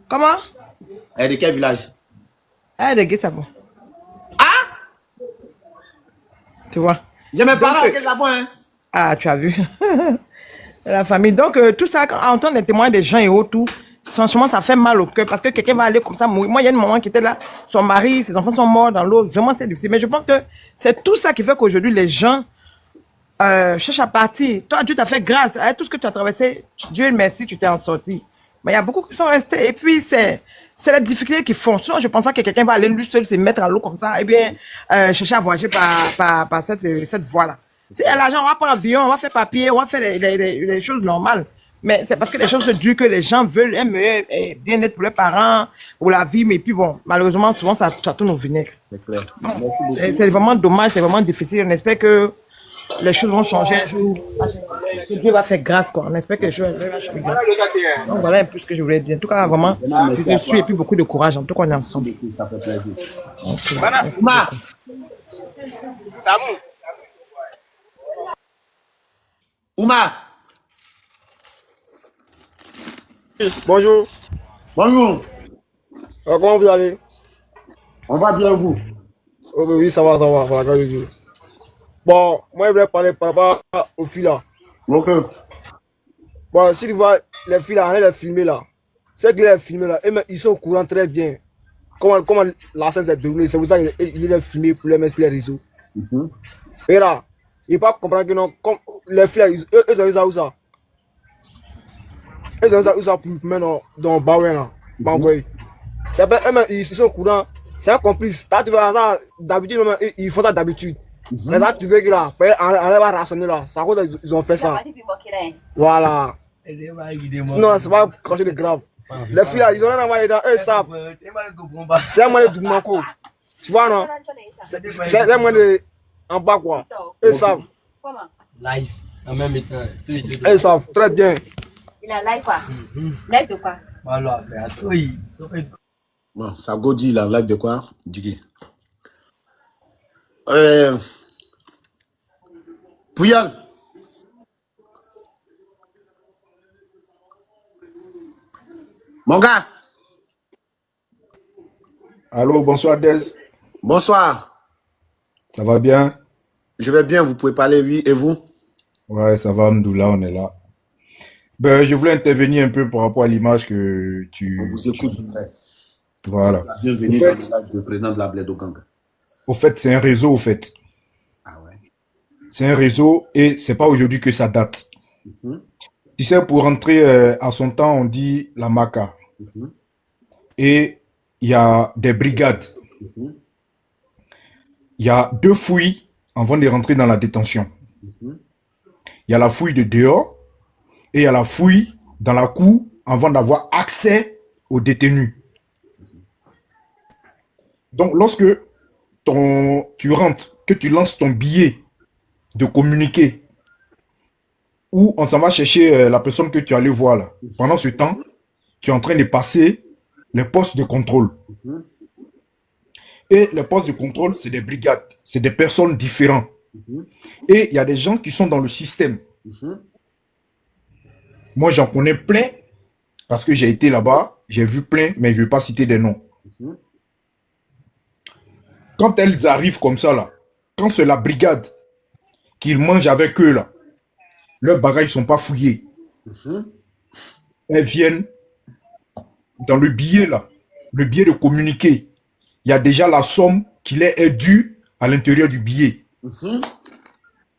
Comment? Elle est de quel village? Elle est de Guessabo. Ah! Tu vois? J'ai mes parents à Guessabo, hein? Ah, tu as vu. La famille. Donc, tout ça, quand on entend les témoins des gens et autres, franchement, ça fait mal au cœur parce que quelqu'un va aller comme ça mourir. Moi, il y a une maman qui était là, son mari, ses enfants sont morts dans l'eau. Vraiment, c'est difficile. Mais je pense que c'est tout ça qui fait qu'aujourd'hui, les gens cherchent à partir. Toi, Dieu t'a fait grâce. Avec tout ce que tu as traversé, Dieu merci, tu t'es en sorti. Mais il y a beaucoup qui sont restés. Et puis, c'est la difficulté qui font. Sinon, je pense pas que quelqu'un va aller lui seul se mettre à l'eau comme ça et bien chercher à voyager par cette voie-là. Si il y a l'argent, on va prendre avion, on va faire papier, on va faire les choses normales. Mais c'est parce que les choses dures que les gens veulent un meilleur bien-être pour leurs parents, pour la vie. Mais puis bon, malheureusement, souvent, ça tourne au vinaigre. C'est clair. Bon, Merci beaucoup. c'est vraiment dommage, c'est vraiment difficile. On espère que les choses vont changer un jour. Que Dieu va faire grâce, quoi. On espère que les choses vont changer. Donc voilà un peu ce que je voulais dire. En tout cas, vraiment, je te suis et puis beaucoup de courage. En tout cas, on est ensemble. Ça fait plaisir. Okay. Ouma, Ouma, Bonjour. bonjour. Comment vous allez? On va bien, vous? Oh, oui, ça va, grâce à Dieu. Bon, moi, je voulais parler par rapport aux filles là. Ok. Bon, si tu vois les filles là, on les filmer là. C'est qu'ils les filmer là, ils sont au courant très bien. Comment la scène s'est déroulée, c'est pour ça qu'il les a filmés pour les mettre sur les réseaux. Et là, ils ne peuvent pas comprendre que non, comme les filles là, ils ont eu ça où ça? Ils ont eu ça pour mettre dans le baouin là. Ils sont au courant. C'est un complice. Là, tu vois ça, d'habitude, ils font ça d'habitude. Mais là, tu veux que là, on va rationner là. C'est à cause qu'ils ont fait ça. Voilà. Non, c'est pas quelque chose de grave. Les filles là, ils ont rien envoyé dans eux, ils savent. C'est un moyen de manco. Tu vois, non? C'est un moyen de. En bas, quoi. Ils savent. Live. En même temps. Ils savent très bien. Il a live quoi? Live de quoi? Bon, ça go dit la live de quoi? Digi. Puyol. Mon gars. Allô, bonsoir Dez. Bonsoir. Ça va bien? Je vais bien, vous pouvez parler, oui, et vous? Ouais, ça va, Mdoula, on est là. Ben, je voulais intervenir un peu par rapport à l'image que On vous écoute, frère. Voilà. Bienvenue Au dans fait, le live du président de la Bledo Gang. au fait, c'est un réseau, au fait. Ah ouais. C'est un réseau et c'est pas aujourd'hui que ça date. Tu sais, pour rentrer à son temps, on dit la Maca. Et il y a des brigades. Il y a 2 fouilles avant de rentrer dans la détention. Il y a la fouille de dehors et il y a la fouille dans la cour avant d'avoir accès aux détenus. Donc, lorsque tu rentres, que tu lances ton billet de communiqué, où on s'en va chercher la personne que tu allais voir là. Pendant ce temps, tu es en train de passer les postes de contrôle. Et les postes de contrôle, c'est des brigades, c'est des personnes différentes. Et il y a des gens qui sont dans le système. Moi, j'en connais plein, parce que j'ai été là-bas, j'ai vu plein, mais je ne vais pas citer des noms. Quand elles arrivent comme ça, là, quand c'est la brigade qu'ils mangent avec eux, là, leurs bagages ne sont pas fouillés. Elles viennent dans le billet, là, le billet de communiqué. Il y a déjà la somme qui leur est due à l'intérieur du billet.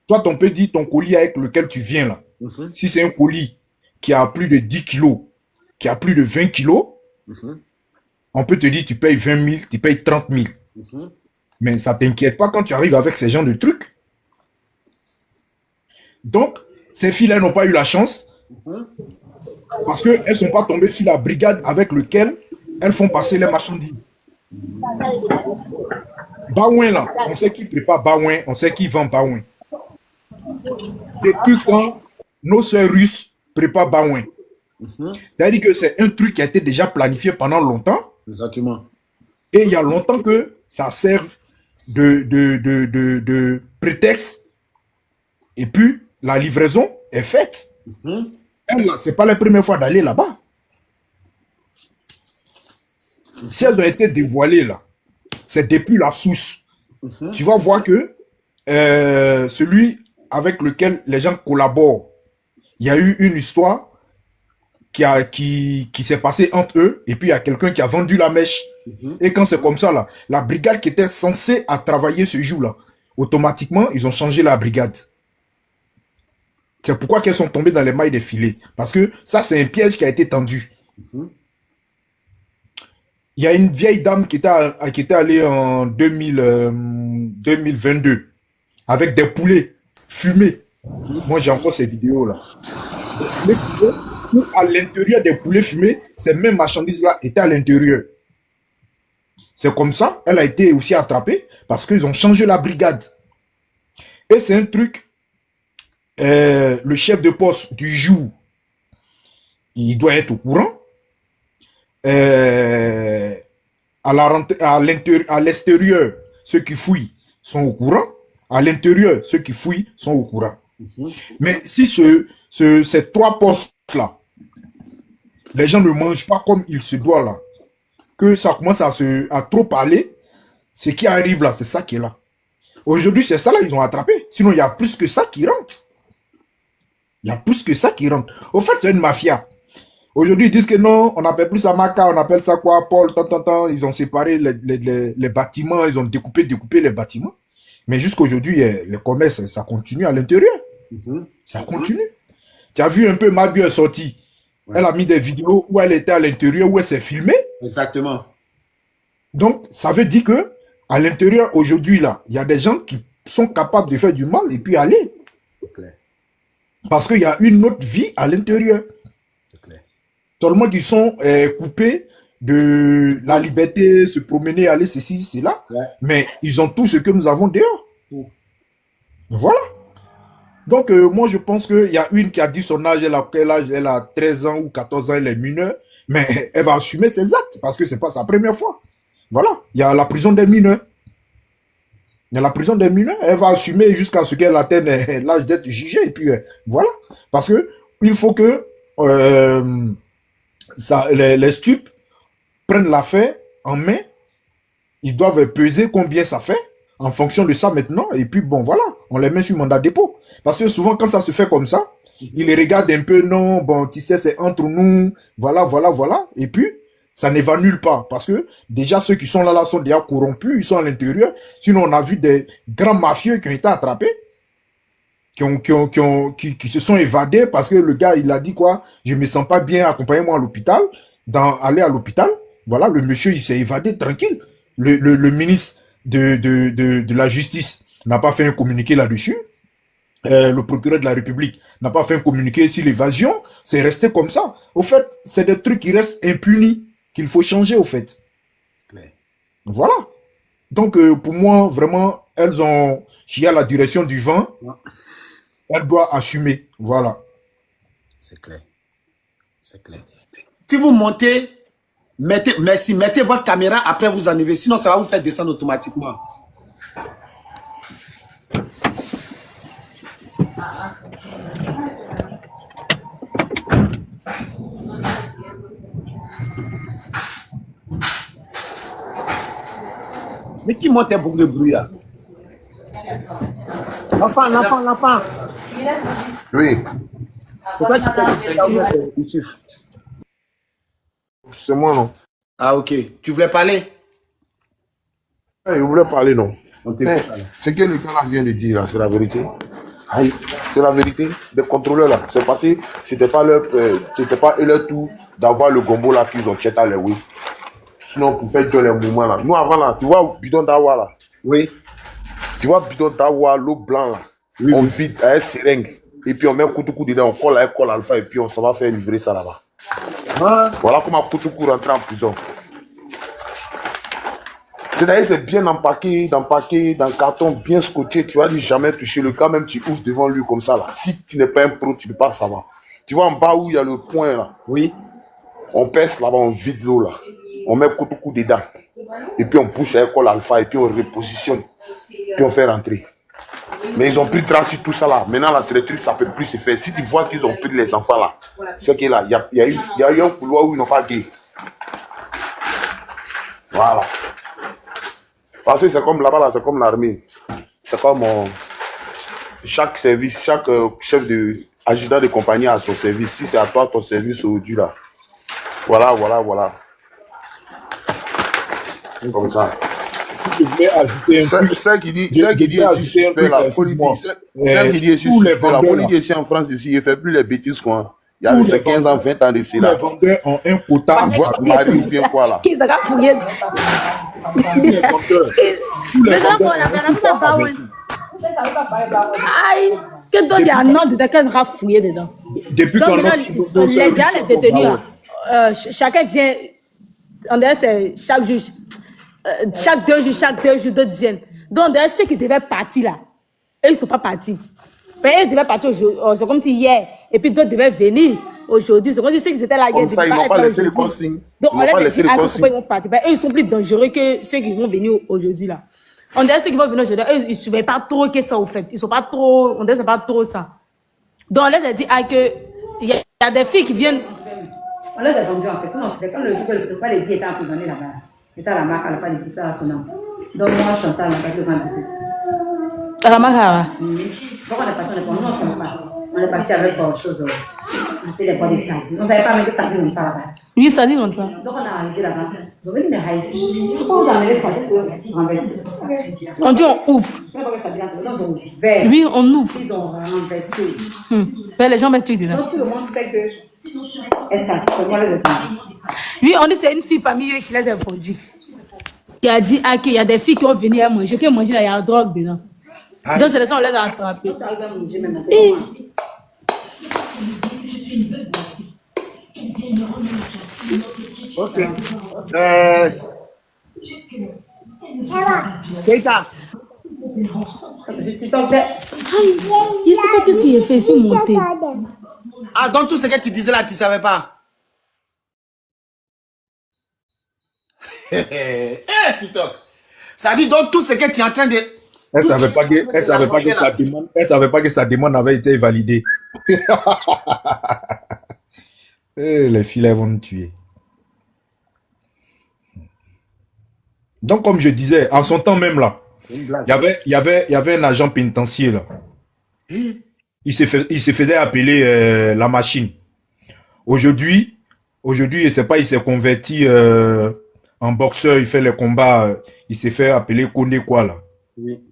Toi, on peut dire ton colis avec lequel tu viens, là. Si c'est un colis qui a plus de 10 kilos, qui a plus de 20 kilos, on peut te dire tu payes 20 000, tu payes 30 000. Mais ça ne t'inquiète pas quand tu arrives avec ces genres de trucs. Donc, ces filles-là n'ont pas eu la chance parce qu'elles ne sont pas tombées sur la brigade avec laquelle elles font passer les marchandises. Baouin, là, on sait qui prépare Baouin, on sait qui vend Baouin. Depuis quand nos sœurs russes préparent Baouin? C'est-à-dire que c'est un truc qui a été déjà planifié pendant longtemps. Exactement. Et il y a longtemps que ça serve de prétexte. Et puis, la livraison est faite. Ce n'est pas la première fois d'aller là-bas. Si elles ont été dévoilées là, c'est depuis la source. Tu vas voir que celui avec lequel les gens collaborent, il y a eu une histoire qui s'est passé entre eux, et puis il y a quelqu'un qui a vendu la mèche. Et quand c'est comme ça, là, la brigade qui était censée à travailler ce jour-là, automatiquement, ils ont changé la brigade. C'est pourquoi qu'elles sont tombées dans les mailles des filets. Parce que ça, c'est un piège qui a été tendu. Il y a une vieille dame qui était allée en 2022 avec des poulets fumés. Moi, j'ai encore ces vidéos-là. Les fumés, à l'intérieur des poulets fumés, ces mêmes marchandises-là étaient à l'intérieur. C'est comme ça, elle a été aussi attrapée parce qu'ils ont changé la brigade. Et c'est un truc, le chef de poste du jour, il doit être au courant. À l'extérieur, ceux qui fouillent sont au courant. À l'intérieur, ceux qui fouillent sont au courant. Mais si ces trois postes-là, les gens ne mangent pas comme il se doit là, que ça commence à trop parler, ce qui arrive là, c'est ça qui est là. Aujourd'hui, c'est ça là, ils ont attrapé. Sinon, il y a plus que ça qui rentre. Il y a plus que ça qui rentre. Au fait, c'est une mafia. Aujourd'hui, ils disent que non, on n'appelle plus ça Maca, on appelle ça quoi, Paul, tant. Ils ont séparé les bâtiments, ils ont découpé les bâtiments. Mais jusqu'aujourd'hui, le commerce, ça continue à l'intérieur. Ça continue. Tu as vu un peu, Mabiu est sortie. Ouais. Elle a mis des vidéos où elle était à l'intérieur, où elle s'est filmée. Exactement. Donc, ça veut dire que à l'intérieur, aujourd'hui, là, il y a des gens qui sont capables de faire du mal et puis aller. C'est clair. Parce qu'il y a une autre vie à l'intérieur. C'est clair. Seulement qu'ils sont coupés de la liberté, se promener, aller ceci, cela. Ouais. Mais ils ont tout ce que nous avons dehors. Voilà. Donc, moi, je pense qu'il y a une qui a dit son âge, elle a quel âge, elle a 13 ans ou 14 ans, elle est mineure, mais elle va assumer ses actes parce que c'est pas sa première fois. Voilà. Il y a la prison des mineurs. Il y a la prison des mineurs. Elle va assumer jusqu'à ce qu'elle atteigne l'âge d'être jugée. Et puis, voilà. Parce que il faut que les stupes prennent l'affaire en main. Ils doivent peser combien ça fait en fonction de ça maintenant. Et puis, bon, voilà. On les met sur mandat de dépôt. Parce que souvent, quand ça se fait comme ça, ils les regardent un peu, non, bon, tu sais, c'est entre nous, voilà. Et puis, ça ne va nulle part. Parce que déjà, ceux qui sont là sont déjà corrompus, ils sont à l'intérieur. Sinon, on a vu des grands mafieux qui ont été attrapés, qui se sont évadés parce que le gars, il a dit quoi? Je me sens pas bien, accompagnez-moi à l'hôpital, aller à l'hôpital. Voilà, le monsieur, il s'est évadé tranquille. Le ministre de la Justice n'a pas fait un communiqué là-dessus. Le procureur de la République n'a pas fait un communiqué sur l'évasion. C'est resté comme ça. Au fait, c'est des trucs qui restent impunis, qu'il faut changer, au fait. Claire. Voilà. Donc, pour moi, vraiment, elles ont chié à la direction du vent. Elles doivent assumer. Voilà. C'est clair. C'est clair. Si vous montez, mettez votre caméra, après vous enlevez. Sinon, ça va vous faire descendre automatiquement. Mais qui monte beaucoup de bruit là? L'enfant. Oui. C'est toi qui fais Youssouf? C'est moi, non? Ah, ok. Tu voulais parler? Je voulais parler, non. Mais, ce que le gars là vient de dire, là, c'est la vérité. Aïe, c'est la vérité. Les contrôleurs là, c'est passé, c'était pas leur tour d'avoir le gombo là qu'ils ont tchéta les oui. Sinon, pour faire les mouvements là. Nous avant là, tu vois bidon d'awa là. Oui. Tu vois bidon d'awa, l'eau blanc là. Oui, on vide à un seringue. Et puis on met un Koutoukou dedans, on colle alpha et puis on s'en va faire livrer ça là-bas. Ah. Voilà comment Koutoukou rentre en prison. C'est-à-dire c'est bien empaqué, dans carton, bien scotché. Tu vas dire jamais toucher le cas, même tu ouvres devant lui comme ça là. Si tu n'es pas un pro, tu ne peux pas savoir. Tu vois en bas où il y a le point là. Oui. On pèse là-bas, on vide l'eau là. On met Koutoukou dedans. Et puis on pousse à l'école alpha et puis on repositionne. Puis on fait rentrer. Mais ils ont pris trace sur tout ça là. Maintenant là, c'est les trucs, ça ne peut plus se faire. Si tu vois qu'ils ont pris les enfants là, c'est que là, il y a eu un couloir où ils n'ont pas dit. Voilà. Parce que c'est comme là-bas, là, c'est comme l'armée. C'est comme chaque service, chaque chef de adjudant de compagnie à son service. Si c'est à toi ton service aujourd'hui là. Voilà. Comme ça. Je voulais ajouter un truc. C'est qui dit ici suspect là. Faut lui dire, c'est qui dit ici suspect là. Faut lui dire ici en France ici, il fait plus les bêtises quoi. Il y a juste 15 ans, 20 ans d'ici là. Les vendeurs ont un quota. Marie ou bien quoi là. Qu'ils ont fouillé. Tous les vendeurs. Aïe, que toi, il y a un nom de quelqu'un qui a fouillé dedans. Depuis Donc, qu'on maintenant, les gars, les détenus, chacun vient, on dirait c'est chaque jour, chaque 2 jours, d'autres viennent. Donc, on dirait ceux qui devaient partir là, eux, ils ne sont pas partis. Mais ils devaient partir aujourd'hui, c'est comme si hier, et puis d'autres devaient venir aujourd'hui. C'est comme si ceux qui étaient là hier, comme ça, ils n'ont pas laissé les consignes. Donc, on leur dit, ils vont partir. Eux, ils sont plus dangereux que ceux qui vont venir aujourd'hui là. On dirait ceux qui vont venir aujourd'hui, eux, ils ne surveillent pas trop que ça au fait. Ils sont pas trop, on dirait c'est pas trop ça. Donc, on les a dit que il y a des filles qui viennent. On les a vendus en fait. Sinon, c'était quand le jour que le pas les billets étaient emprisonnés là-bas. Il était à la marque, elle n'a pas d'équipe à son nom. Donc, moi, Chantal, on n'a pas le grand visite. À la marque, oui. Donc, on est parti, nous, on ne sait pas. On est parti avec autre chose. On a fait des bois de sardines. On ne savait pas même que sardines, on pas là-bas. Oui, sardines, on pas. Donc, on est arrivé là-bas. Ils ont venu me haïr. Pourquoi vous amenez les sardines pour renverser? On dit on ouvre. Oui, on ouvre. Ils ont renversé. Ben, les gens mettent tout dedans. Donc, tout le monde sait que. Et ça, c'est moi les ai vendus. Oui, on dit c'est une fille parmi eux qui les a vendus. Qui a dit qu'il y a des filles qui vont venir manger, qui mangent là, il y a la drogue dedans. Donc, c'est les gens, on les a attrapés. Ok. Keita. Tu t'en plais. Je ne sais pas qu'est-ce qu'il a fait ici monter. Ah, donc tout ce que tu disais là, tu ne savais pas. TikTok. Ça dit donc tout ce que tu es en train de... Elle ne savait pas que sa demande avait été validée. Les filles vont nous tuer. Donc, comme je disais, en son temps même là, il y avait un agent pénitentiaire là. Il se faisait appeler la machine. Aujourd'hui, je sais pas, il s'est converti en boxeur, il fait les combats, il s'est fait appeler Kone quoi là. Oui.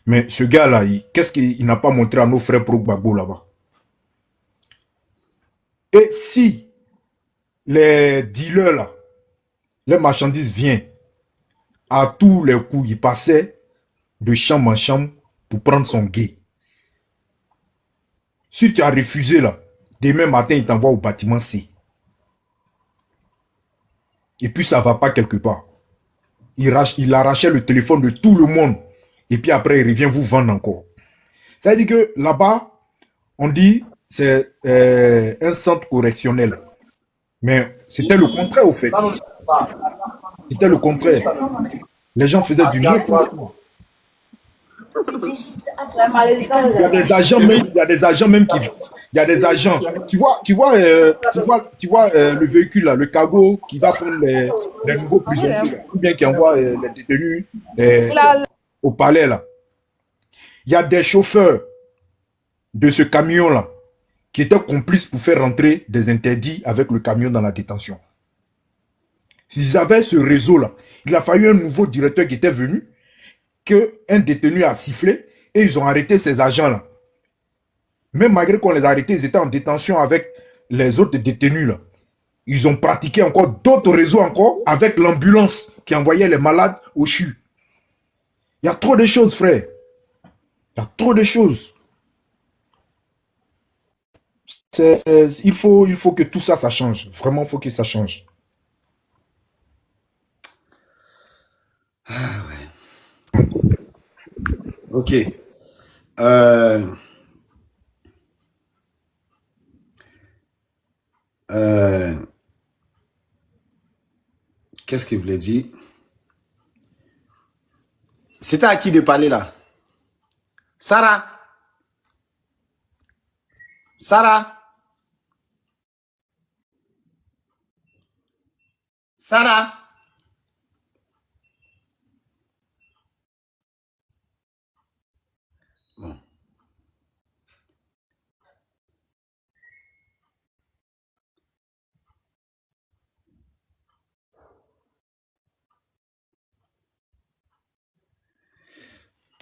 Mais ce gars-là, qu'est-ce qu'il n'a pas montré à nos frères pro Gbagbo là-bas? Et si les dealers là, les marchandises viennent, à tous les coups, il passait de chambre en chambre pour prendre son gay. Si tu as refusé là, demain matin, il t'envoie au bâtiment C. Et puis ça ne va pas quelque part. Il arrachait le téléphone de tout le monde. Et puis après, il revient vous vendre encore. Ça veut dire que là-bas, on dit c'est un centre correctionnel. Mais c'était le contraire au fait. C'était le contraire. Les gens faisaient du n'importe quoi. Il y a des agents même qui... Il y a des agents. Tu vois le véhicule là, le cargo qui va prendre les nouveaux prisonniers, ou bien qui envoie les détenus au palais là. Il y a des chauffeurs de ce camion là qui étaient complices pour faire rentrer des interdits avec le camion dans la détention. S'ils avaient ce réseau là, il a fallu un nouveau directeur qui était venu, qu'un détenu a sifflé et ils ont arrêté ces agents là. Même malgré qu'on les a arrêtés, ils étaient en détention avec les autres détenus là. Ils ont pratiqué encore d'autres réseaux encore avec l'ambulance qui envoyait les malades au CHU. Il y a trop de choses, frère. Il y a trop de choses. Il faut que tout ça, ça change. Vraiment, il faut que ça change. Ah ouais. Ok. Qu'est-ce qu'il voulait dire? C'était à qui de parler là? Sarah? Sarah? Sarah? Bon.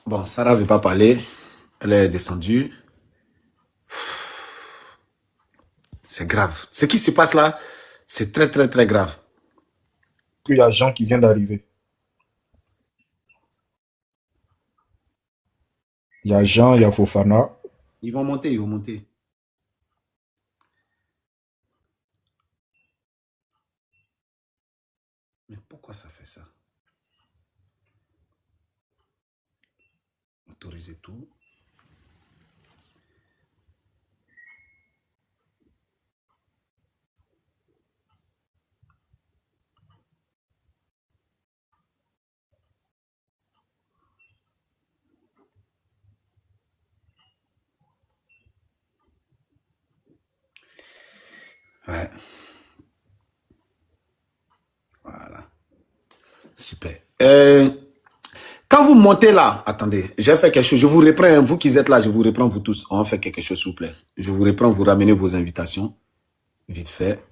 Bon, Sarah ne veut pas parler. Elle est descendue. C'est grave. Ce qui se passe là, c'est très, très, très grave. Il y a Jean qui vient d'arriver. Il y a Jean, il y a Fofana. Ils vont monter, ils vont monter. Mais pourquoi ça fait ça? Autoriser tout. Ouais. Voilà. Super. Quand vous montez là, attendez, j'ai fait quelque chose. Je vous reprends, hein, vous qui êtes là, je vous reprends vous tous. On va faire quelque chose, s'il vous plaît. Je vous reprends, vous ramenez vos invitations. Vite fait.